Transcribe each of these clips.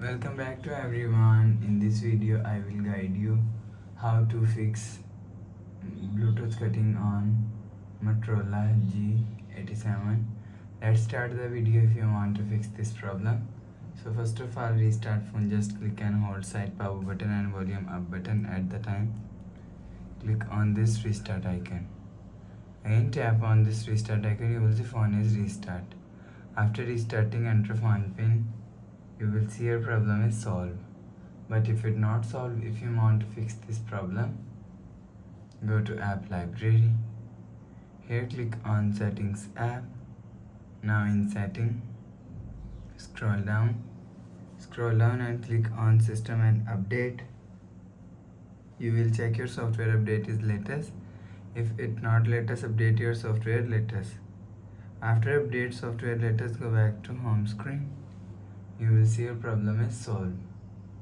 Welcome back to everyone. In this video I will guide you how to fix Bluetooth cutting on Motorola G87. Let's start the video if you want to fix this problem. So first of all, restart phone. Just click and hold side power button and volume up button at the time. Click on this restart icon. Again tap on this restart icon. You will see phone is restart. After restarting, enter phone pin. You will see your problem is solved. But if it not solved, if you want to fix this problem, go to app library. Here click on settings app. Now in setting, scroll down and click on system and update. You will check your software update is latest. If it not latest, update your software latest. After update software latest, go back to home screen. You will see your problem is solved.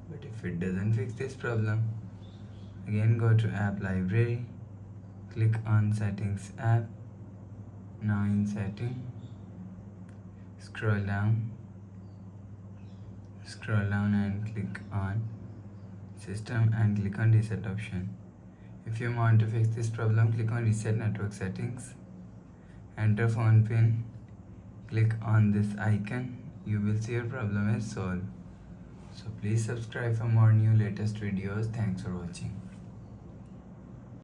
But if it doesn't fix this problem, again go to app library, click on settings app. Now in setting, scroll down and click on system and click on reset option. If you want to fix this problem, click on reset network settings, enter phone pin, click on this icon. You will see your problem is solved. So please subscribe for more new latest videos. Thanks for watching.